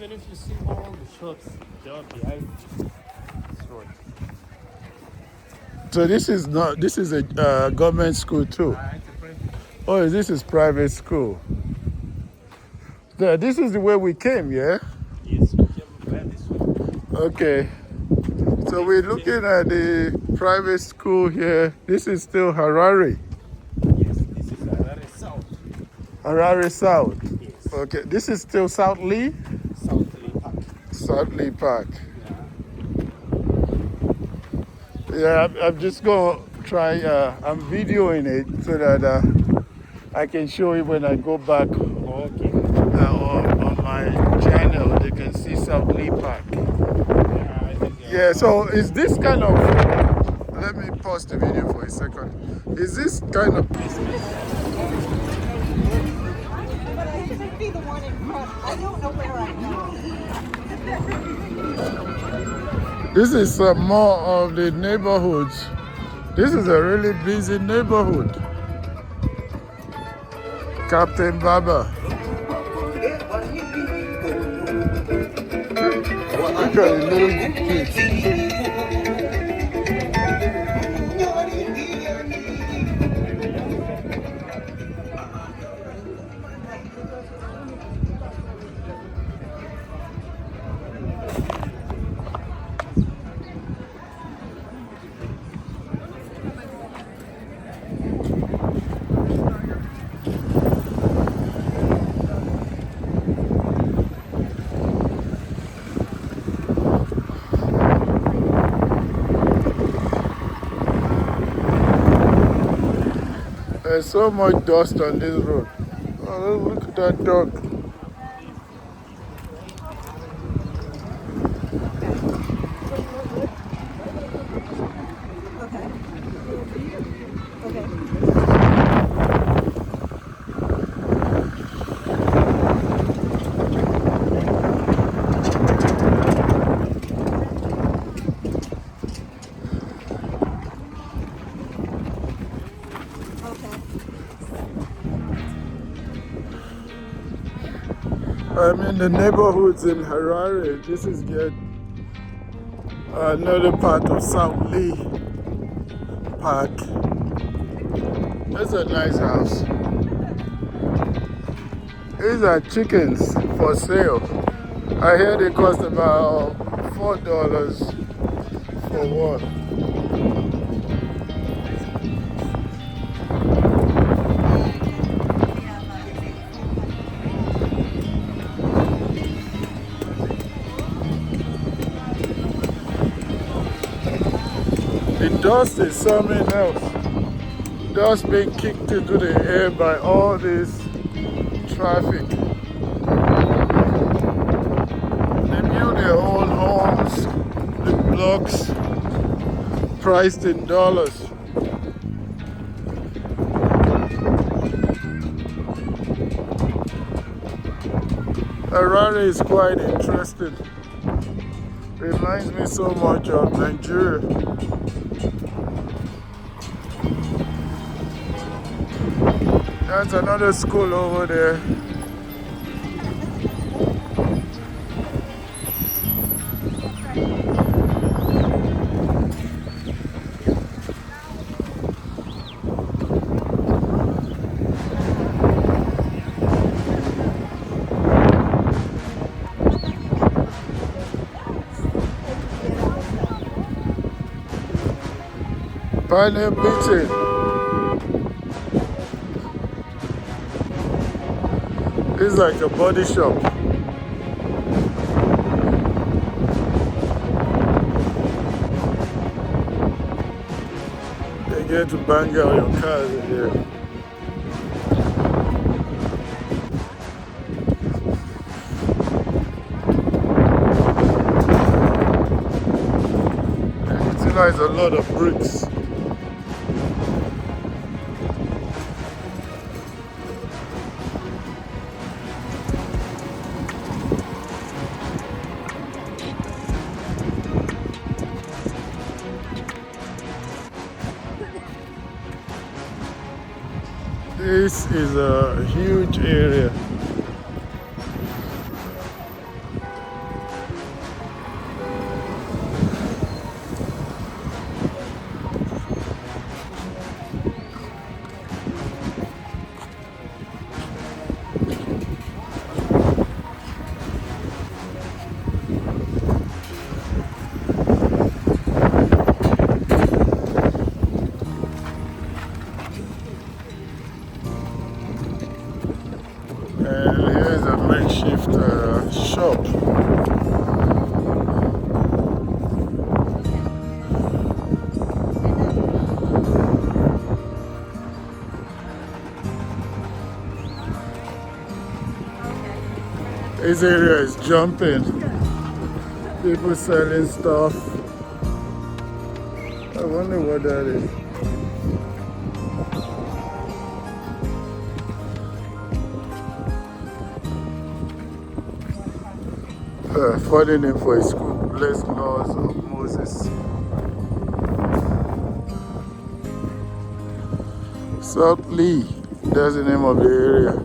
even if you see all the shops, they are behind this road. So this is not. This is a government school too. It's a private. Oh, this is private school. This is the way we came, yeah. Yes, we came by this way. Okay. So we're looking at the private school here. This is still Harare. Yes, this is Harare South. Harare South. Yes. Okay. This is still Southley. Southlea Park. Southley Park. Yeah. Yeah, I'm just gonna try. I'm videoing it so that I can show you when I go back Okay. on my channel. They can see Southley Park. Yeah, I think, Yeah. So is this kind of? Let me pause the video for a second. Is this kind of? But I should be the one in front. I don't know where I go. This is more of the neighborhoods. This is a really busy neighborhood. Captain Baba. Look at the little kids. There's so much dust on this road. Oh, look at that dog. I'm in the neighborhoods in Harare. This is yet another part of Southlea Park. That's a nice house. These are chickens for sale. I hear they cost about $4 for one. The dust is something else. Dust being kicked into the air by all this traffic. They build their own homes with blocks priced in dollars. Harare is quite interesting. Reminds me so much of Nigeria. That's another school over there. Pioneer Beach. It's like a body shop. They get to bang out your cars in here. It utilize a lot of bricks. This is a huge area. And here's a makeshift shop. This area is jumping. People selling stuff. I wonder what that is. Funny name for a school. Blessed laws of Moses. Southley. That's the name of the area.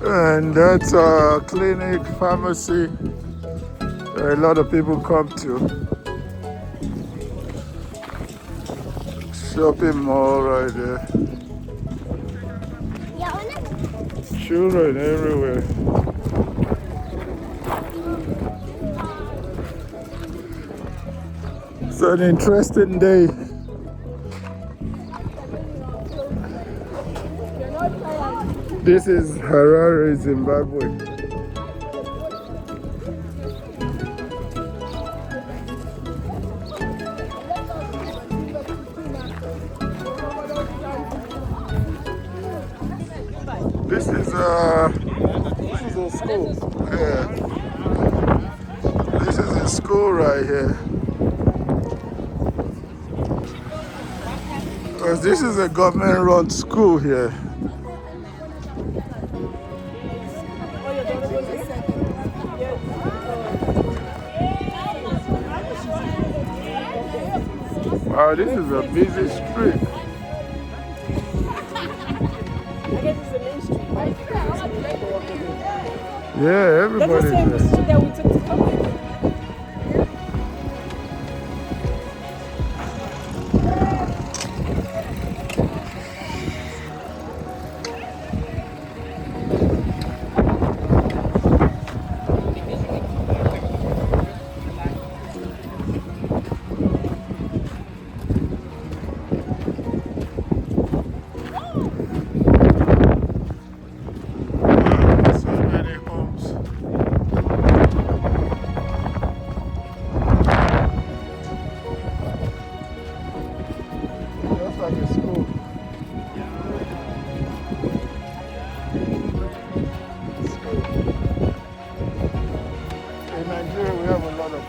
And that's a clinic, pharmacy, a lot of people come to. Shopping mall right there. Children everywhere. It's an interesting day. This is Harare, Zimbabwe. This is a school. Yeah. This is a school right here. Because this is a government-run school here. Wow, this is a busy street. Yeah, everybody's there. That's the same street that we took to come here.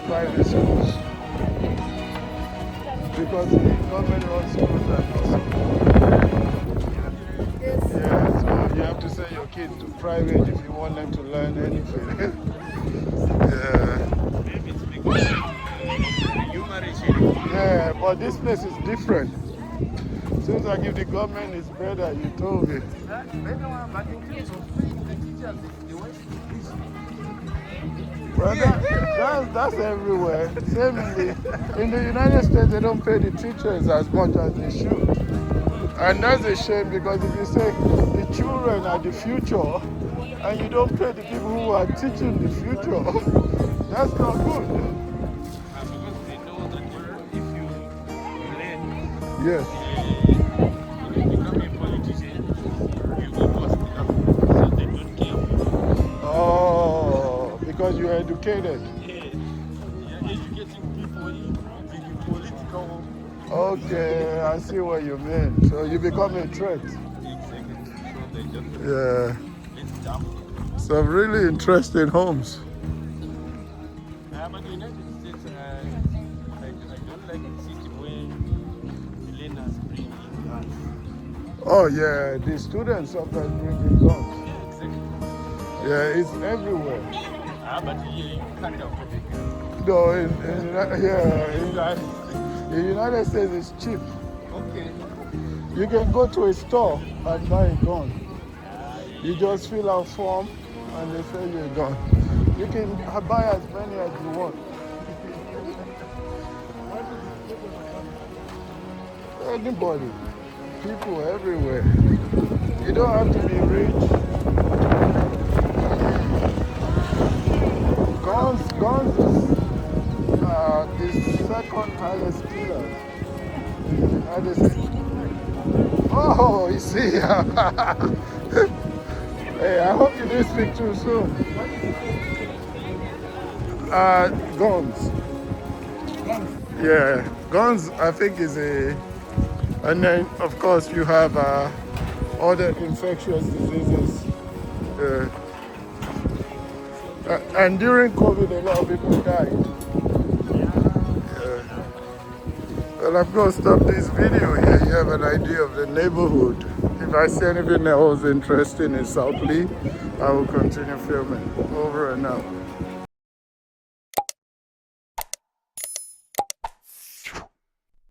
Private schools because the government-run schools are not so. Yeah, so you have to send your kids to private if you want them to learn anything. Yeah, but this place is different. Seems like if the government is better, you told me. Well, that's everywhere. Same in the United States, they don't pay the teachers as much as they should. And that's a shame because if you say the children are the future and you don't pay the people who are teaching the future, that's not good. Because they know that if you learn, Yes. because you're educated. Yeah. You're educating people in the political. Okay, I see what you mean. So you become a threat. Exactly. So they just Yeah. let's dump. Some really interesting homes. But the United States, I don't like the system where the learners bring in guns. Oh yeah, the students sometimes bring in guns. Yeah, exactly. Yeah, it's everywhere. But here you can't afford it. No, yeah, You guys, in the United States it's cheap. okay. You can go to a store and buy a gun. You just fill out form and they sell you a gun. You can buy as many as you want. Anybody, people everywhere. You don't have to be rich. Guns is the second highest killer in the United States. Oh, you see. Hey, I hope you didn't speak too soon. Guns. Yeah, guns I think is a, and then of course you have other infectious diseases. And during COVID, a lot of people died. Well, I'm going to stop this video here. You have an idea of the neighborhood. If I see anything else interesting in Southley, I will continue filming. Over and out.